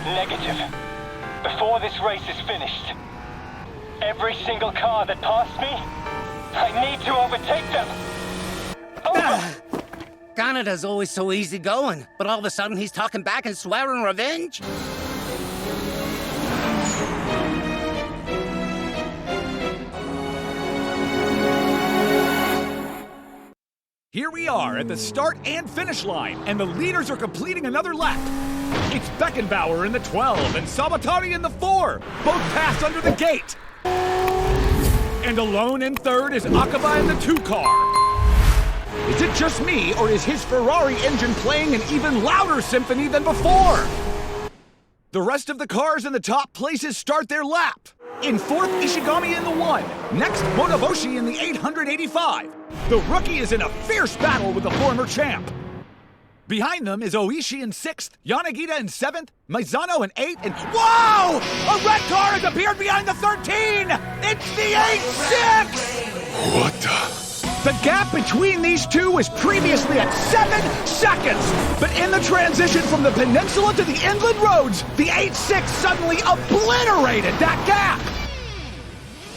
Negative. Before this race is finished, every single car that passed me, I need to overtake them. Over! Kanata's always so easygoing, but all of a sudden he's talking back and swearing revenge? Here we are at the start and finish line, and the leaders are completing another lap. It's Beckenbauer in the 12 and Sawatari in the 4, both passed under the gate. And alone in third is Akaba in the 2 car. Is it just me, or is his Ferrari engine playing an even louder symphony than before? The rest of the cars in the top places start their lap. In fourth, Ishigami in the 1. Next, Motoboshi in the 885. The rookie is in a fierce battle with the former champ. Behind them is Oishi in 6th, Yashi-Kita in 7th, Maizano in 8th, and whoa! A red car has appeared behind the 13! It's the 8-6! What the? The gap between these two was previously at 7 seconds, but in the transition from the peninsula to the inland roads, the 8-6 suddenly obliterated that gap!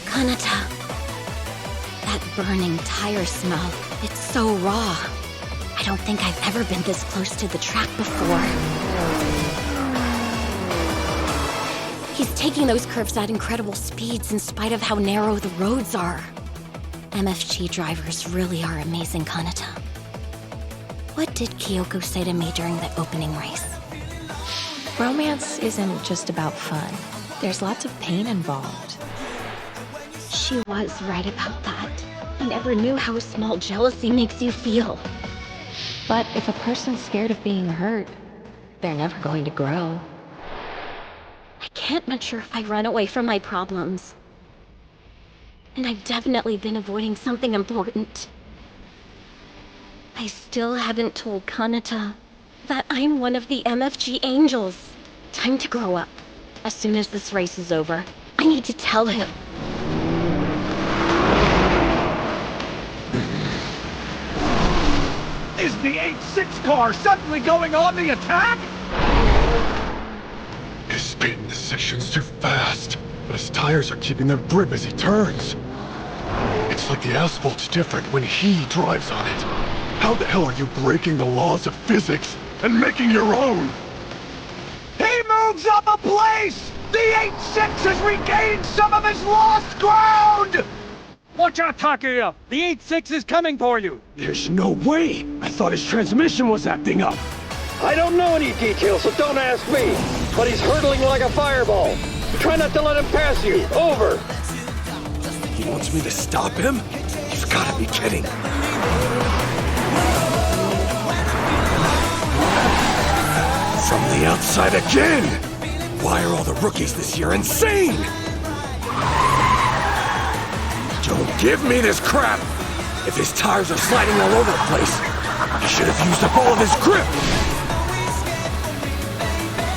Kanata. That burning tire smell, it's so raw. I don't think I've ever been this close to the track before. He's taking those curves at incredible speeds in spite of how narrow the roads are. MFG drivers really are amazing, Kanata. What did Kyoko say to me during the opening race? Romance isn't just about fun. There's lots of pain involved. She was right about that. I never knew how small jealousy makes you feel. But if a person's scared of being hurt, they're never going to grow. I can't mature if I run away from my problems. And I've definitely been avoiding something important. I still haven't told Kanata that I'm one of the MFG angels. Time to grow up. As soon as this race is over, I need to tell him. Is the 8-6 car suddenly going on the attack? His speed in this section's too fast, but his tires are keeping their grip as he turns. It's like the asphalt's different when he drives on it. How the hell are you breaking the laws of physics and making your own? He moves up a place! The 8-6 has regained some of his lost ground! Watch out, Takuya! The 8-6 is coming for you! There's no way! I thought his transmission was acting up! I don't know any details, so don't ask me! But he's hurtling like a fireball! Try not to let him pass you! Over! He wants me to stop him? You've gotta be kidding! From the outside again! Why are all the rookies this year insane? Don't give me this crap! If his tires are sliding all over the place, he should have used up all of his grip!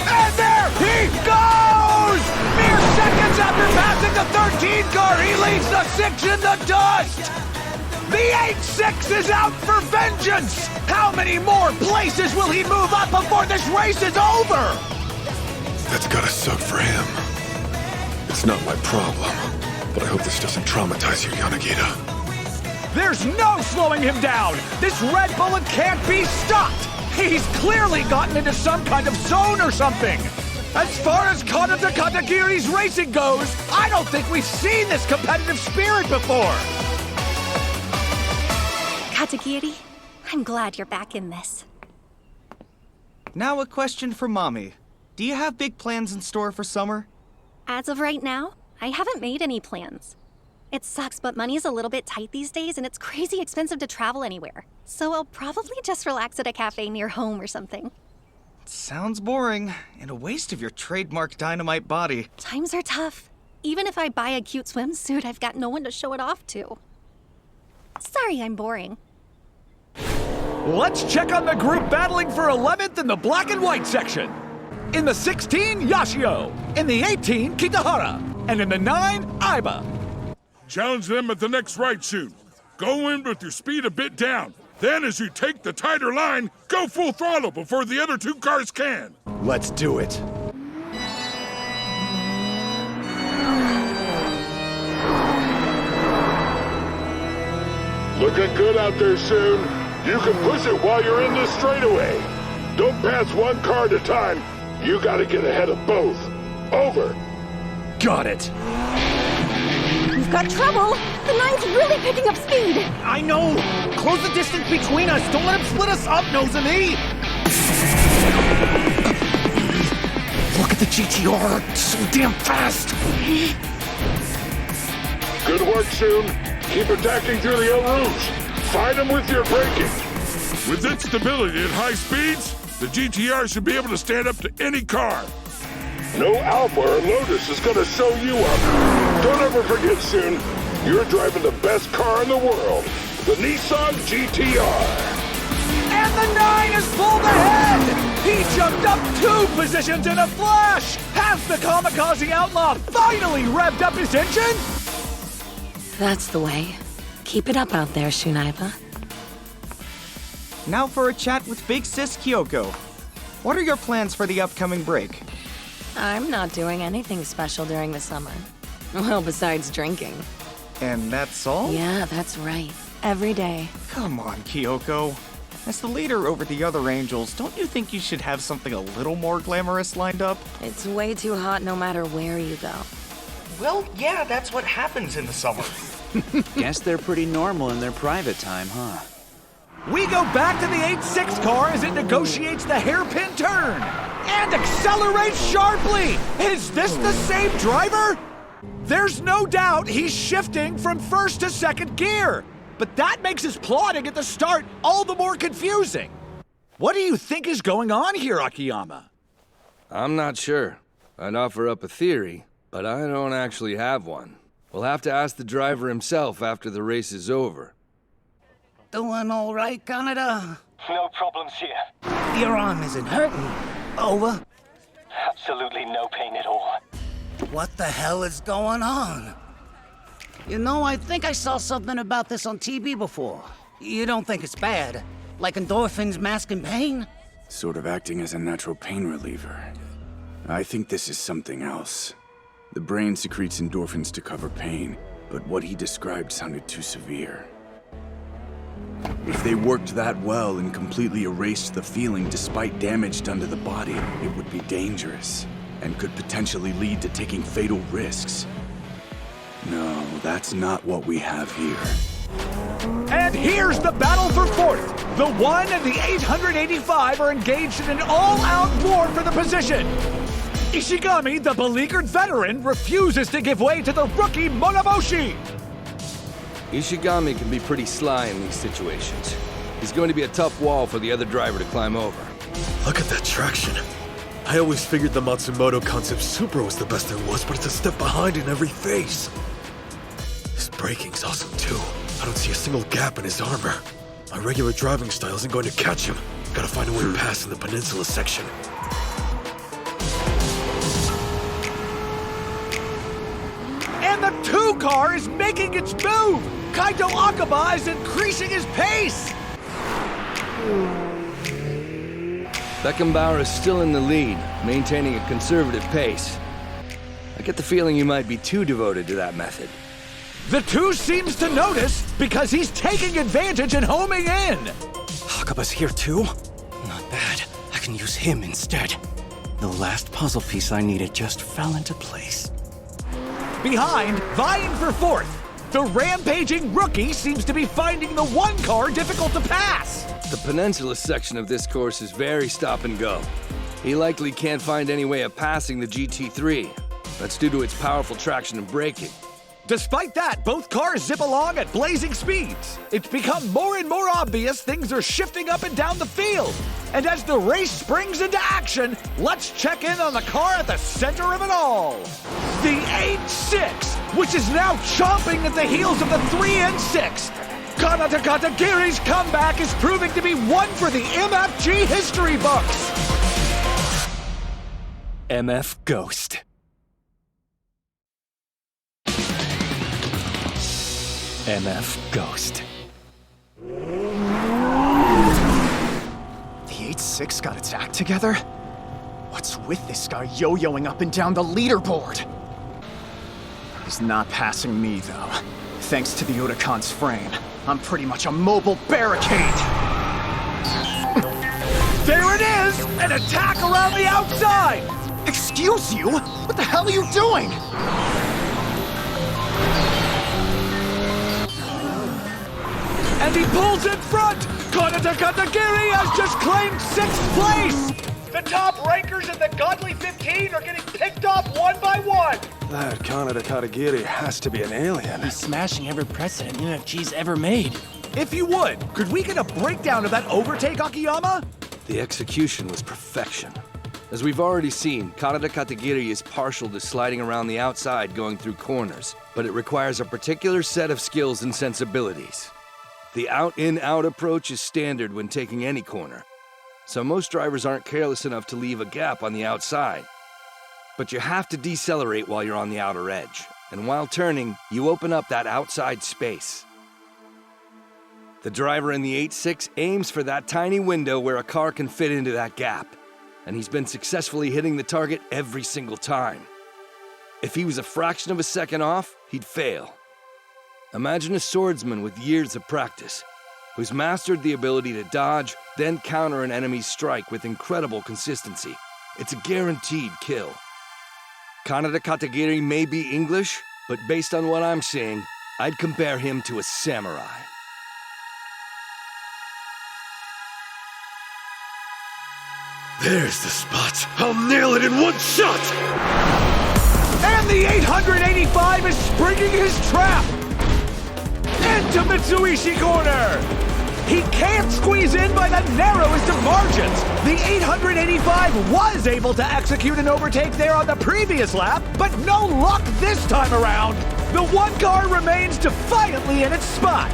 And there he goes! Mere seconds after passing the 13 car, he leaves the 6 in the dust! The 8-6 is out for vengeance! How many more places will he move up before this race is over? That's gotta suck for him. It's not my problem, but I hope this doesn't traumatize you, Yashi-Kita. There's no slowing him down! This red bullet can't be stopped! He's clearly gotten into some kind of zone or something! As far as Kanata Katagiri's racing goes, I don't think we've seen this competitive spirit before! Katagiri, I'm glad you're back in this. Now a question for Mommy. Do you have big plans in store for summer? As of right now, I haven't made any plans. It sucks, but money is a little bit tight these days, and it's crazy expensive to travel anywhere. So I'll probably just relax at a cafe near home or something. Sounds boring, and a waste of your trademark dynamite body. Times are tough. Even if I buy a cute swimsuit, I've got no one to show it off to. Sorry I'm boring. Let's check on the group battling for 11th in the black and white section. In the 16, Yashio. In the 18, Kitahara. And in the 9, Aiba. Challenge them at the next right shoot. Go in with your speed a bit down. Then as you take the tighter line, go full throttle before the other 2 cars can. Let's do it. Looking good out there soon. You can push it while you're in this straightaway. Don't pass one car at a time. You gotta get ahead of both. Over. Got it. We've got trouble! The nine's really picking up speed! I know! Close the distance between us! Don't let him split us up, Nozomi! Look at the GTR! It's so damn fast! Good work, Soon. Keep attacking through the El Rouge. Fight them with your braking. With its stability at high speeds, the GTR should be able to stand up to any car. No Alpha or Lotus is gonna show you up. Don't ever forget, Soon, you're driving the best car in the world, the Nissan GTR. And the 9 has pulled ahead! He jumped up 2 positions in a flash! Has the kamikaze outlaw finally revved up his engine? That's the way. Keep it up out there, Shunaiba. Now for a chat with Big Sis Kyoko. What are your plans for the upcoming break? I'm not doing anything special during the summer. Well, besides drinking. And that's all? Yeah, that's right. Every day. Come on, Kyoko. As the leader over the other angels, don't you think you should have something a little more glamorous lined up? It's way too hot no matter where you go. Well, yeah, that's what happens in the summer. Guess they're pretty normal in their private time, huh? We go back to the 8.6 car as it negotiates the hairpin turn and accelerates sharply. Is this the same driver? There's no doubt he's shifting from first to second gear, but that makes his plotting at the start all the more confusing. What do you think is going on here, Akiyama? I'm not sure. I'd offer up a theory, but I don't actually have one. We'll have to ask the driver himself after the race is over. Doing all right, Kanata? No problems here. Your arm isn't hurting. Over. Absolutely no pain at all. What the hell is going on? You know, I think I saw something about this on TV before. You don't think it's bad? Like endorphins masking pain? Sort of acting as a natural pain reliever. I think this is something else. The brain secretes endorphins to cover pain, but what he described sounded too severe. If they worked that well and completely erased the feeling despite damage done to the body, it would be dangerous, and could potentially lead to taking fatal risks. No, that's not what we have here. And here's the battle for fourth. The 1 and the 885 are engaged in an all-out war for the position. Ishigami, the beleaguered veteran, refuses to give way to the rookie Monoboshi. Ishigami can be pretty sly in these situations. He's going to be a tough wall for the other driver to climb over. Look at that traction. I always figured the Matsumoto concept Supra was the best there was, but it's a step behind in every phase. His braking's awesome too. I don't see a single gap in his armor. My regular driving style isn't going to catch him. Gotta find a way to pass in the peninsula section. And the 2 car is making its move! Kaito Akaba is increasing his pace! Beckenbauer is still in the lead, maintaining a conservative pace. I get the feeling you might be too devoted to that method. The 2 seems to notice because he's taking advantage and homing in! Akaba's here too? Not bad. I can use him instead. The last puzzle piece I needed just fell into place. Behind, vying for fourth, the rampaging rookie seems to be finding the 1 car difficult to pass. The peninsula section of this course is very stop and go. He likely can't find any way of passing the GT3. That's due to its powerful traction and braking. Despite that, both cars zip along at blazing speeds. It's become more and more obvious things are shifting up and down the field. And as the race springs into action, let's check in on the car at the center of it all. The 8.6, which is now chomping at the heels of the 3 and 6. Kanata Katagiri's comeback is proving to be one for the MFG history books. MF Ghost. MF Ghost. The 8.6 got its act together? What's with this guy yo-yoing up and down the leaderboard? He's not passing me, though, thanks to the Urakan's frame. I'm pretty much a mobile barricade. There it is! An attack around the outside! Excuse you? What the hell are you doing? And he pulls in front! Kanata Katagiri has just claimed 6th place! The top rankers in the godly 15 are getting picked off one by one! That Kanata Katagiri has to be an alien. He's smashing every precedent UFG's ever made. If you would, could we get a breakdown of that overtake, Akiyama? The execution was perfection. As we've already seen, Kanata Katagiri is partial to sliding around the outside going through corners, but it requires a particular set of skills and sensibilities. The out-in-out approach is standard when taking any corner, so most drivers aren't careless enough to leave a gap on the outside. But you have to decelerate while you're on the outer edge, and while turning, you open up that outside space. The driver in the 8.6 aims for that tiny window where a car can fit into that gap, and he's been successfully hitting the target every single time. If he was a fraction of a second off, he'd fail. Imagine a swordsman with years of practice, who's mastered the ability to dodge, then counter an enemy's strike with incredible consistency. It's a guaranteed kill. Kanata Katagiri may be English, but based on what I'm seeing, I'd compare him to a samurai. There's the spot. I'll nail it in one shot! And the 885 is springing his trap! Into Mitsubishi corner! He can't squeeze in by the narrowest of margins! The 885 was able to execute an overtake there on the previous lap, but no luck this time around! The one car remains defiantly in its spot!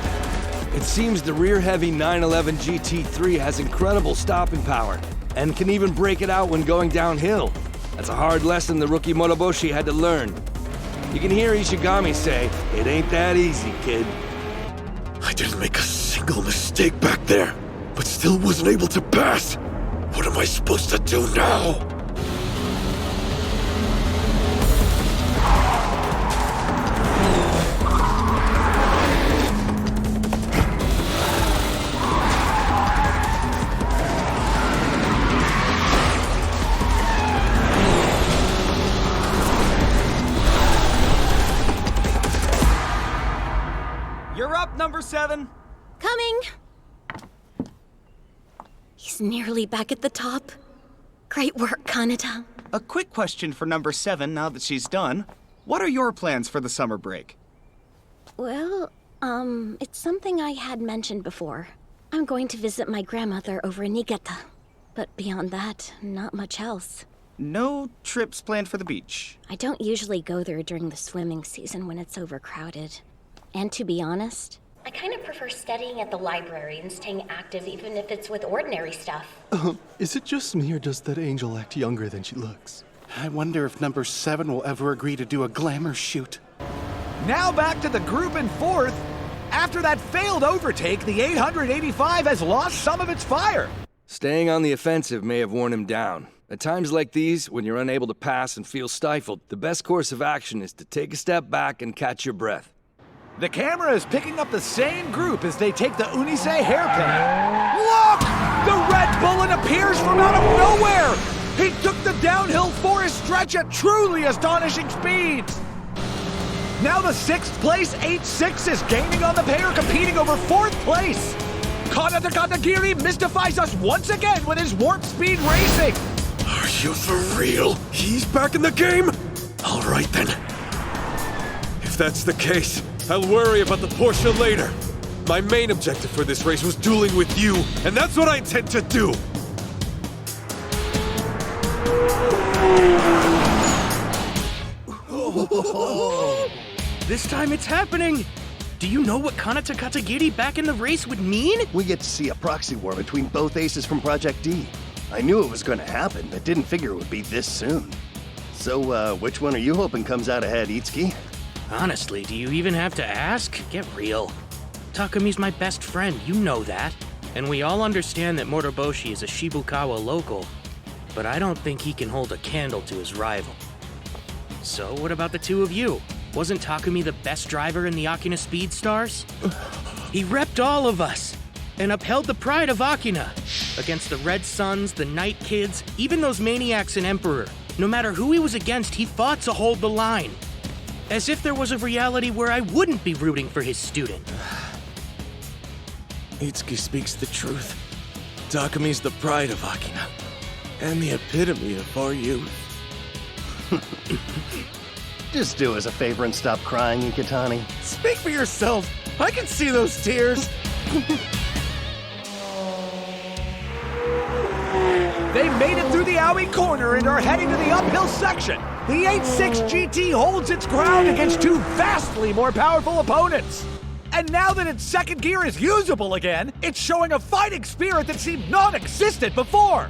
It seems the rear-heavy 911 GT3 has incredible stopping power, and can even break it out when going downhill. That's a hard lesson the rookie Moroboshi had to learn. You can hear Ishigami say, "It ain't that easy, kid." I didn't make a single mistake back there, but still wasn't able to pass. What am I supposed to do now? You're up, number 7. Coming! He's nearly back at the top. Great work, Kanata. A quick question for number 7 now that she's done. What are your plans for the summer break? Well, it's something I had mentioned before. I'm going to visit my grandmother over in Niigata. But beyond that, not much else. No trips planned for the beach? I don't usually go there during the swimming season when it's overcrowded. And to be honest, I kind of prefer studying at the library and staying active even if it's with ordinary stuff. Is it just me or does that angel act younger than she looks? I wonder if number 7 will ever agree to do a glamour shoot. Now back to the group in 4th. After that failed overtake, the 885 has lost some of its fire. Staying on the offensive may have worn him down. At times like these, when you're unable to pass and feel stifled, the best course of action is to take a step back and catch your breath. The camera is picking up the same group as they take the Unise hairpin. Look! The Red Bullet appears from out of nowhere! He took the downhill forest stretch at truly astonishing speeds! Now the 6th place 8.6 is gaining on the pair, competing over 4th place! Kanata Katagiri mystifies us once again with his warp speed racing! Are you for real? He's back in the game? All right then. If that's the case, I'll worry about the Porsche later. My main objective for this race was dueling with you, and that's what I intend to do. This time it's happening! Do you know what Kanata Katagiri back in the race would mean? We get to see a proxy war between both aces from Project D. I knew it was going to happen, but didn't figure it would be this soon. So, which one are you hoping comes out ahead, Itsuki? Honestly, do you even have to ask? Get real. Takumi's my best friend, you know that. And we all understand that Moroboshi is a Shibukawa local. But I don't think he can hold a candle to his rival. So what about the two of you? Wasn't Takumi the best driver in the Akina Speed Stars? He repped all of us and upheld the pride of Akina against the Red Suns, the Night Kids, even those maniacs in Emperor. No matter who he was against, he fought to hold the line. As if there was a reality where I wouldn't be rooting for his student. Itsuki speaks the truth. Takumi's the pride of Akina, and the epitome of our youth. Just do us a favor and stop crying, Ikitani. Speak for yourself. I can see those tears. They made it through the Aoi corner and are heading to the uphill section. The 8.6 GT holds its ground against two vastly more powerful opponents. And now that its second gear is usable again, it's showing a fighting spirit that seemed non-existent before.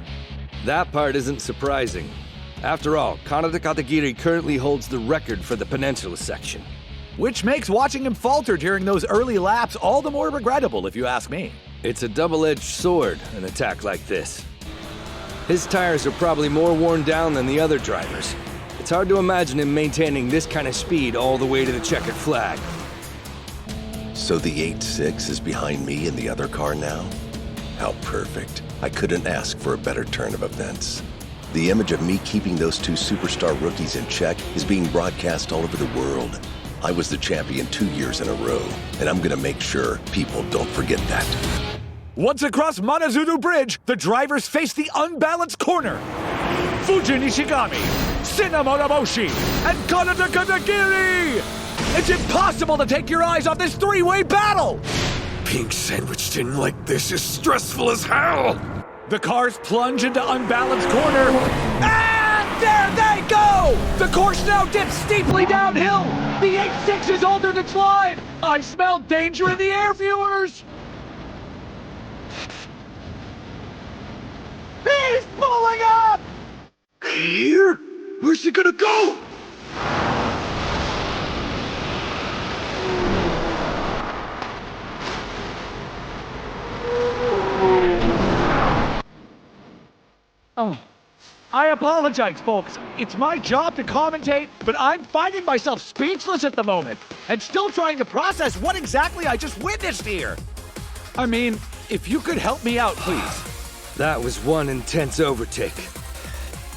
That part isn't surprising. After all, Kanata Katagiri currently holds the record for the Peninsula section. Which makes watching him falter during those early laps all the more regrettable, if you ask me. It's a double-edged sword, an attack like this. His tires are probably more worn down than the other drivers. It's hard to imagine him maintaining this kind of speed all the way to the checkered flag. So the 8.6 is behind me in the other car now? How perfect. I couldn't ask for a better turn of events. The image of me keeping those two superstar rookies in check is being broadcast all over the world. I was the champion 2 years in a row, and I'm gonna make sure people don't forget that. Once across Manazuru Bridge, the drivers face the unbalanced corner. Fuji Nishigami, Sena Moroboshi, and Kanata Katagiri! It's impossible to take your eyes off this three-way battle! Being sandwiched in like this is stressful as hell! The cars plunge into unbalanced corner. And there they go! The course now dips steeply downhill! The 8.6 has altered its line! I smell danger in the air, viewers! He's pulling up! Here? Where's he gonna go? Oh, I apologize, folks. It's my job to commentate, but I'm finding myself speechless at the moment and still trying to process what exactly I just witnessed here. I mean, if you could help me out, please. That was one intense overtake.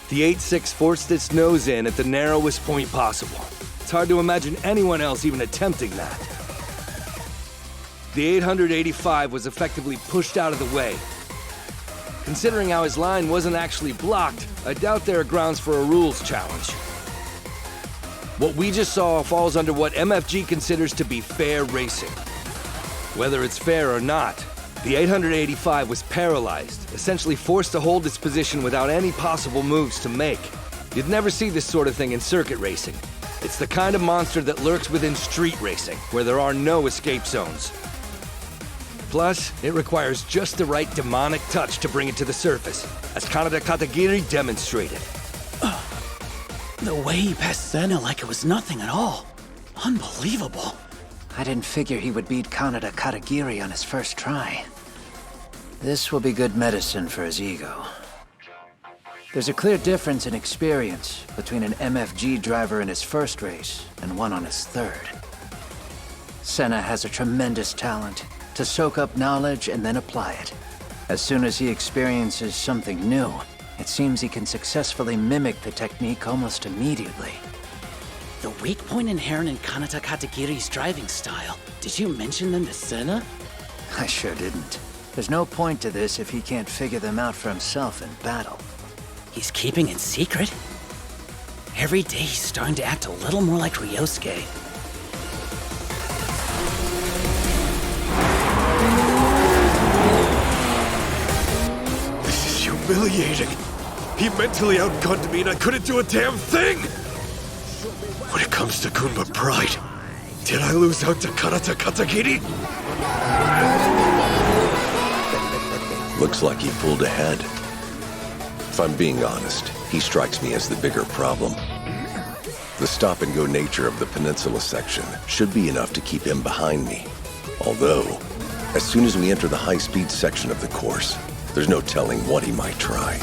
The 8.6 forced its nose in at the narrowest point possible. It's hard to imagine anyone else even attempting that. The 885 was effectively pushed out of the way. Considering how his line wasn't actually blocked, I doubt there are grounds for a rules challenge. What we just saw falls under what MFG considers to be fair racing. Whether it's fair or not, the 885 was paralyzed, essentially forced to hold its position without any possible moves to make. You'd never see this sort of thing in circuit racing. It's the kind of monster that lurks within street racing, where there are no escape zones. Plus, it requires just the right demonic touch to bring it to the surface, as Kanata Katagiri demonstrated. The way he passed Sena like it was nothing at all. Unbelievable. I didn't figure he would beat Kanata Katagiri on his first try. This will be good medicine for his ego. There's a clear difference in experience between an MFG driver in his first race and one on his third. Sena has a tremendous talent to soak up knowledge and then apply it. As soon as he experiences something new, it seems he can successfully mimic the technique almost immediately. The weak point inherent in Kanata Katagiri's driving style. Did you mention them to Sena? I sure didn't. There's no point to this if he can't figure them out for himself in battle. He's keeping it secret? Every day he's starting to act a little more like Ryosuke. This is humiliating. He mentally outgunned me and I couldn't do a damn thing! When it comes to Gunma pride, did I lose out to Kanata Katagiri? Looks like he pulled ahead. If I'm being honest, he strikes me as the bigger problem. The stop-and-go nature of the peninsula section should be enough to keep him behind me. Although, as soon as we enter the high-speed section of the course, there's no telling what he might try.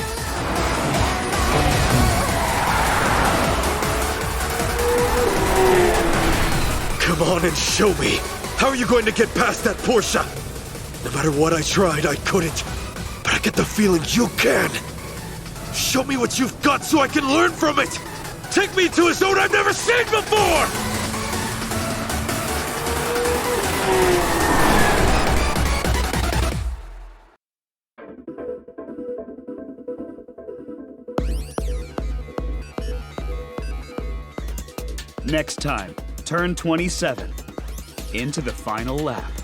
Come on and show me How are you going to get past that Porsche? No matter what I tried, I couldn't. But I get the feeling you can. Show me what you've got so I can learn from it! Take me to a zone I've never seen before! Next time, turn 27. Into the final lap.